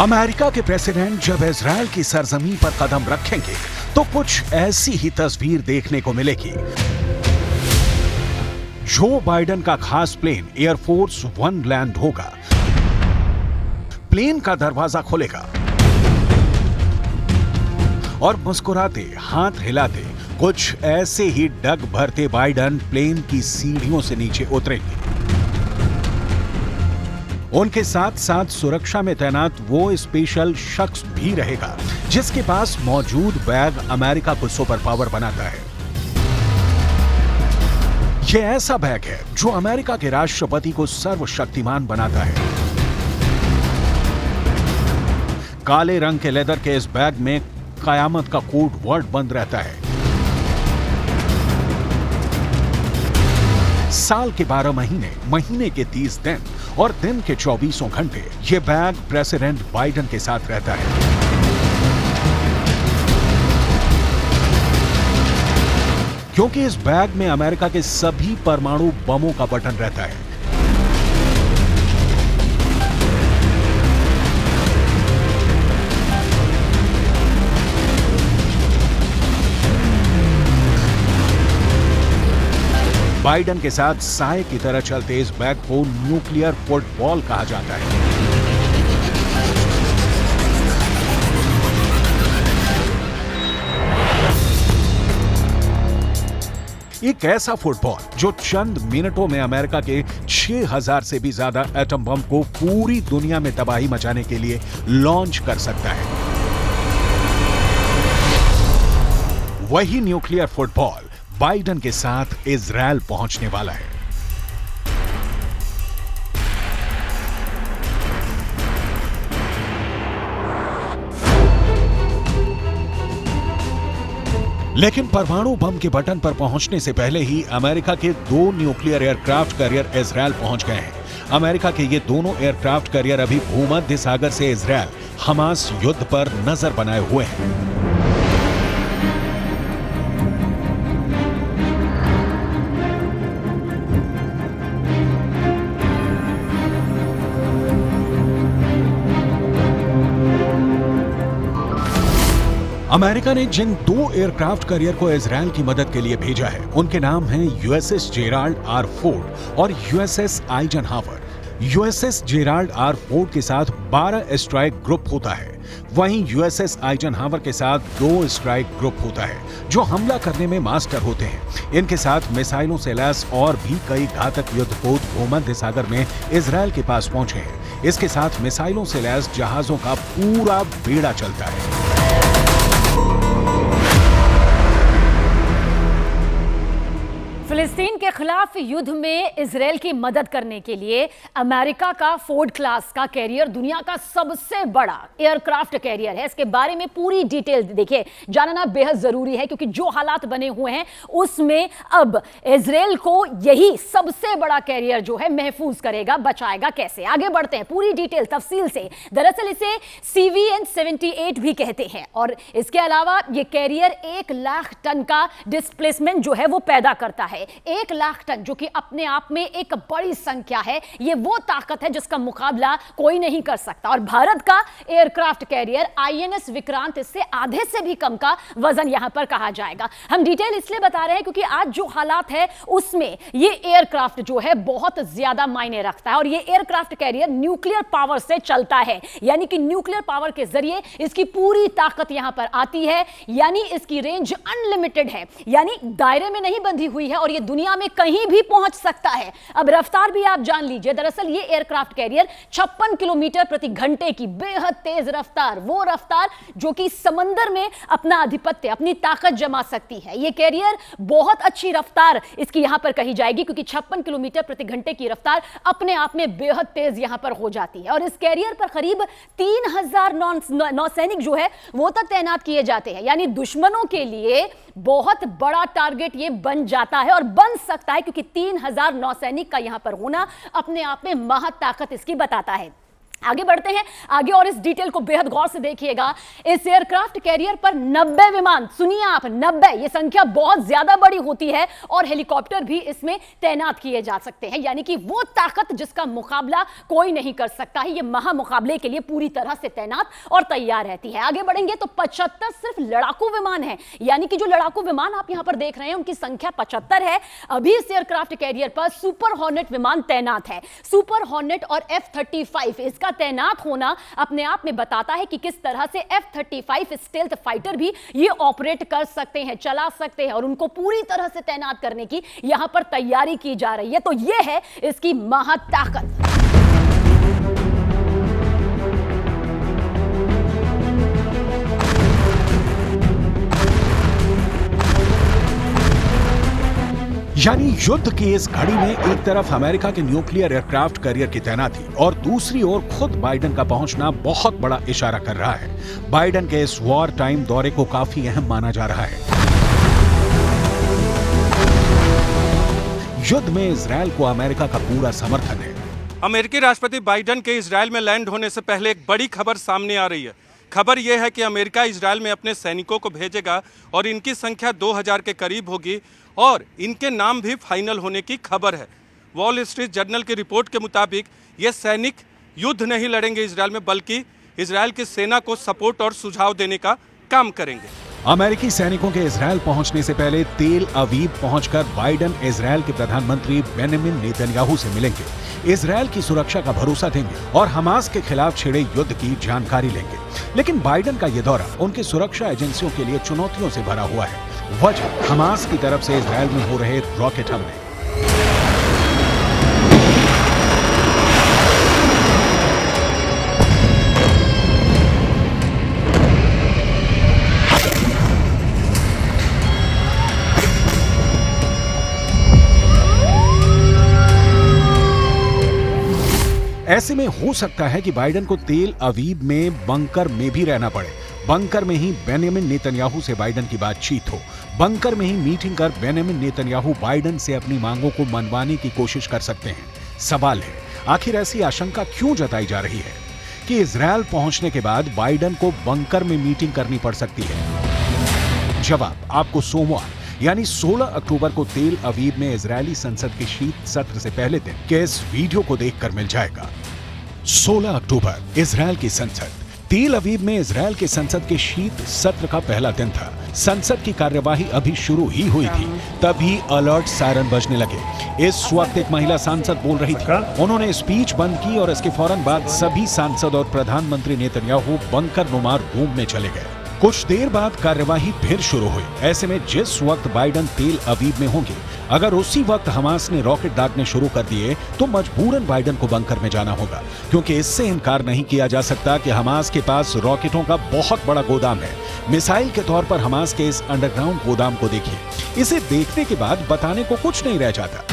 America के president जब Israel की सरजमीन पर कदम रखेंगे तो कुछ ऐसी ही तस्वीर देखने को मिलेगी। जो बाइडेन का खास प्लेन एयरफोर्स वन लैंड होगा। प्लेन का दरवाजा खुलेगा और मुस्कुराते, हाथ हिलाते, कुछ ऐसे ही डग भरते बाइडेन प्लेन की सीढ़ियों से नीचे उतरेंगे। उनके साथ साथ सुरक्षा में तैनात वो स्पेशल शख्स भी रहेगा जिसके पास मौजूद बैग अमेरिका को सुपर पावर बनाता है। यह ऐसा बैग है जो अमेरिका के राष्ट्रपति को सर्वशक्तिमान बनाता है। काले रंग के लेदर के इस बैग में कयामत का कोड वर्ड बंद रहता है। साल के 12 महीने, महीने के 30 दिन और दिन के 24 घंटे ये बैग प्रेसिडेंट बाइडेन के साथ रहता है। क्योंकि इस बैग में अमेरिका के सभी परमाणु बमों का बटन रहता है। बाइडेन के साथ साए की तरह चलते इस बैग को न्यूक्लियर फुटबॉल कहा जाता है। एक ऐसा फुटबॉल जो चंद मिनटों में अमेरिका के 6000 से भी ज्यादा एटम बम को पूरी दुनिया में तबाही मचाने के लिए लॉन्च कर सकता है। वही न्यूक्लियर फुटबॉल बाइडेन के साथ इजराइल पहुंचने वाला है। लेकिन परमाणु बम के बटन पर पहुंचने से पहले ही अमेरिका के 2 न्यूक्लियर एयरक्राफ्ट कैरियर इजराइल पहुंच गए हैं। अमेरिका के ये दोनों एयरक्राफ्ट कैरियर अभी भूमध्य सागर से इजराइल हमास युद्ध पर नजर बनाए हुए हैं। अमेरिका ने जिन 2 एयरक्राफ्ट कैरियर को इजराइल की मदद के लिए भेजा है उनके नाम हैं यूएसएस जेराल्ड आर फोर्ड और USS Eisenhower. USS Gerald R Ford के साथ 12 स्ट्राइक ग्रुप होता है, वहीं यूएसएस आइजनहावर के साथ 2 स्ट्राइक ग्रुप होता है जो हमला करने में मास्टर होते हैं। इनके साथ मिसाइलों से लैस और भी कई घातक युद्धपोत भूमध्य सागर में इजराइल के पास पहुंचे हैं। इसके साथ मिसाइलों से लैस जहाजों का पूरा बेड़ा चलता है। फिलिस्तीन के खिलाफ युद्ध में इजराइल की मदद करने के लिए अमेरिका का फोर्ड क्लास का कैरियर दुनिया का सबसे बड़ा एयरक्राफ्ट कैरियर है। इसके बारे में पूरी डिटेल देखिए, जानना बेहद जरूरी है क्योंकि जो हालात बने हुए हैं उसमें अब इजराइल को यही सबसे बड़ा कैरियर जो है महफूज करेगा, बचाएगा कैसे। आगे बढ़ते हैं पूरी डिटेल तफसील से। दरअसल इसे CVN-78 भी कहते हैं और इसके अलावा यह कैरियर 1 लाख टन का डिस्प्लेसमेंट जो है वो पैदा करता है। 1 लाख टन जो कि अपने आप में एक बड़ी संख्या है। यह वो ताकत है जिसका मुकाबला कोई नहीं कर सकता। और भारत का एयरक्राफ्ट कैरियर INS विक्रांत इससे आधे से भी कम का वजन यहां पर कहा जाएगा। हम डिटेल इसलिए बता रहे हैं क्योंकि आज जो हालात है उसमें यह एयरक्राफ्ट जो है बहुत ज्यादा मायने रखता है। और यह एयरक्राफ्ट कैरियर न्यूक्लियर पावर से चलता है, यानी कि न्यूक्लियर पावर के जरिए इसकी पूरी ताकत यहां पर आती है। यानी इसकी रेंज अनलिमिटेड है, यानी दायरे में नहीं बंधी हुई है और ये दुनिया में कहीं भी पहुंच सकता है। अब रफ्तार भी आप जान लीजिए। दरअसल ये एयरक्राफ्ट कैरियर 56 किलोमीटर प्रति घंटे की बेहद तेज रफ्तार, वो रफ्तार जो कि समंदर में अपना आधिपत्य, अपनी ताकत जमा सकती है। ये कैरियर बहुत अच्छी रफ्तार इसकी यहां पर कही जाएगी क्योंकि 56 किलोमीटर प्रति घंटे की रफ्तार अपने आप में बेहद तेज यहां पर हो जाती है। और इस कैरियर पर करीब 3000 नौसैनिक जो है वो तक तैनात किए जाते हैं। यानी दुश्मनों के लिए बहुत बड़ा टारगेट ये बन जाता है और बन सकता है क्योंकि 3000 नौसैनिक का यहां पर होना अपने आप में महत ताकत इसकी बताता है। आगे बढ़ते हैं आगे और इस डिटेल को बेहद गौर से देखिएगा। इस एयरक्राफ्ट कैरियर पर 90 विमान, सुनिए आप 90, यह संख्या बहुत ज्यादा बड़ी होती है और हेलीकॉप्टर भी इसमें तैनात किए जा सकते हैं, यानी कि वो ताकत जिसका मुकाबला कोई नहीं कर सकता है, ये महामुकाबले के लिए पूरी तरह से तैनात और तैयार रहती है। आगे बढ़ेंगे तो 75 सिर्फ लड़ाकू विमान है, यानी कि जो लड़ाकू विमान आप यहां पर देख रहे हैं उनकी संख्या 75 है। अभी इस एयरक्राफ्ट कैरियर पर सुपर हॉर्नेट विमान तैनात है। सुपर हॉर्नेट और F-35 इसका तैनात होना अपने आप में बताता है कि किस तरह से F-35 स्टेल्थ फाइटर भी ये ऑपरेट कर सकते हैं, चला सकते हैं और उनको पूरी तरह से तैनात करने की यहां पर तैयारी की जा रही है। तो ये है इसकी महाताकत। यानी युद्ध की इस घड़ी में एक तरफ अमेरिका के न्यूक्लियर एयरक्राफ्ट कैरियर की तैनाती और दूसरी ओर खुद बाइडेन का पहुंचना बहुत बड़ा इशारा कर रहा है। बाइडेन के इस वॉर टाइम दौरे को काफी अहम माना जा रहा है। युद्ध में इजरायल को अमेरिका का पूरा समर्थन है। अमेरिकी राष्ट्रपति बाइडेन के इजरायल में लैंड होने से पहले एक बड़ी खबर सामने आ रही है। खबर यह है कि अमेरिका इजरायल में अपने सैनिकों को भेजेगा और इनकी संख्या 2000 के करीब होगी और इनके नाम भी फाइनल होने की खबर है। वॉल स्ट्रीट जर्नल की रिपोर्ट के मुताबिक ये सैनिक युद्ध नहीं लड़ेंगे इजरायल में, बल्कि इजरायल की सेना को सपोर्ट और सुझाव देने का काम करेंगे। अमेरिकी सैनिकों के इजरायल पहुंचने से पहले तेल अवीव पहुंचकर बाइडेन इजरायल के प्रधानमंत्री बेंजामिन नेतन्याहू से मिलेंगे, इजरायल की सुरक्षा का भरोसा देंगे और हमास के खिलाफ छिड़े युद्ध की जानकारी लेंगे। लेकिन बाइडेन का यह दौरा उनकी सुरक्षा एजेंसियों के लिए चुनौतियों से भरा हुआ है। वजह हमास की तरफ से इजरायल में हो रहे रॉकेट हमले। ऐसे में हो सकता है कि बाइडेन को तेल अवीव में बंकर में भी रहना पड़े। बंकर में ही बेंजामिन नेतन्याहू से बाइडेन की बातचीत हो, बंकर में ही मीटिंग कर बेंजामिन नेतन्याहू बाइडेन से अपनी मांगों को मनवाने की कोशिश कर सकते हैं। सवाल है, आखिर ऐसी आशंका क्यों जताई जा रही है कि इजरायल पहुंचने के बाद बाइडेन को बंकर में मीटिंग करनी पड़ सकती है? जवाब आपको सोमवार यानी 16 अक्टूबर को तेल अवीव में इजरायली संसद के शीत सत्र से पहले दिन के इस वीडियो को देखकर मिल जाएगा। 16 अक्टूबर इजरायल की संसद। तेल अवीव में इजरायल के संसद के शीत सत्र का पहला दिन था। संसद की कार्यवाही अभी शुरू ही हुई थी, तभी अलर्ट सायरन बजने लगे। इस वक्त एक महिला सांसद बोल रही थी। उन्होंने स्पीच बंद की और इसके फौरन बाद सभी सांसद और प्रधानमंत्री नेतन्याहू बंकर नुमा रूम में चले गए। कुछ देर बाद कार्यवाही फिर शुरू हुई। ऐसे में जिस वक्त बाइडेन तेल अवीव में होंगे, अगर उसी वक्त हमास ने रॉकेट दागने शुरू कर दिए तो मजबूरन बाइडेन को बंकर में जाना होगा, क्योंकि इससे इनकार नहीं किया जा सकता कि हमास के पास रॉकेटों का बहुत बड़ा गोदाम है। मिसाइल के तौर पर हमास के इस अंडरग्राउंड गोदाम को देखिए। इसे देखने के बाद बताने को कुछ नहीं रह जाता।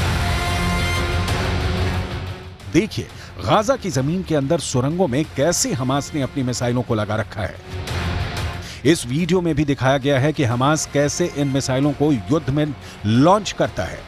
देखिए गाजा की जमीन के अंदर सुरंगों में कैसे हमास ने अपनी मिसाइलों को लगा रखा है। इस वीडियो में भी दिखाया गया है कि हमास कैसे इन मिसाइलों को युद्ध में लॉन्च करता है।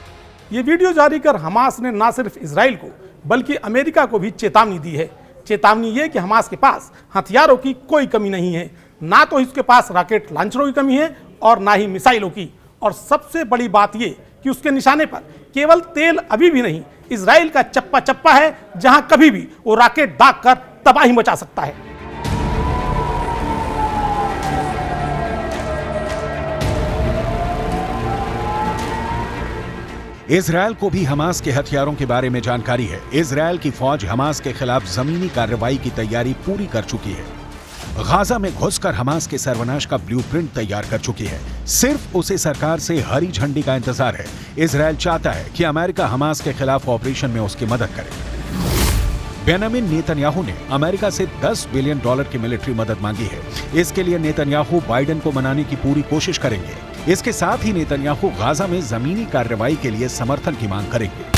ये वीडियो जारी कर हमास ने न सिर्फ इजराइल को बल्कि अमेरिका को भी चेतावनी दी है। चेतावनी ये कि हमास के पास हथियारों की कोई कमी नहीं है, ना तो इसके पास रॉकेट लॉन्चरों की कमी है और ना ही मिसाइलों की। और सबसे बड़ी बात ये कि उसके निशाने पर केवल तेल अवीव ही नहीं, इजराइल का चप्पा चप्पा है, जहां कभी भी वो रॉकेट दाग कर तबाही मचा सकता है। इजरायल को भी हमास के हथियारों के बारे में जानकारी है। इजरायल की फौज हमास के खिलाफ जमीनी कार्रवाई की तैयारी पूरी कर चुकी है। गाजा में घुसकर हमास के सर्वनाश का ब्लूप्रिंट तैयार कर चुकी है। सिर्फ उसे सरकार से हरी झंडी का इंतजार है। इजरायल चाहता है कि अमेरिका हमास के खिलाफ ऑपरेशन में उसकी मदद करे। बेंजामिन नेतन्याहू ने अमेरिका से $10 बिलियन की मिलिट्री मदद मांगी है। इसके लिए नेतन्याहू बाइडेन को मनाने की पूरी कोशिश करेंगे। इसके साथ ही नेतन्याहू गाजा में जमीनी कार्रवाई के लिए समर्थन की मांग करेंगे।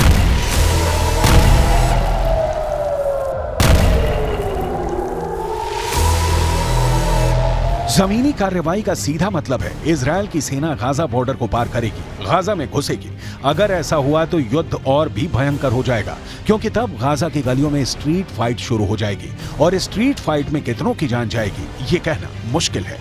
जमीनी कार्रवाई का सीधा मतलब है इजरायल की सेना गाजा बॉर्डर को पार करेगी, गाजा में घुसेगी। अगर ऐसा हुआ तो युद्ध और भी भयंकर हो जाएगा, क्योंकि तब गाजा की गलियों में स्ट्रीट फाइट शुरू हो जाएगी और स्ट्रीट फाइट में कितनों की जान जाएगी ये कहना मुश्किल है।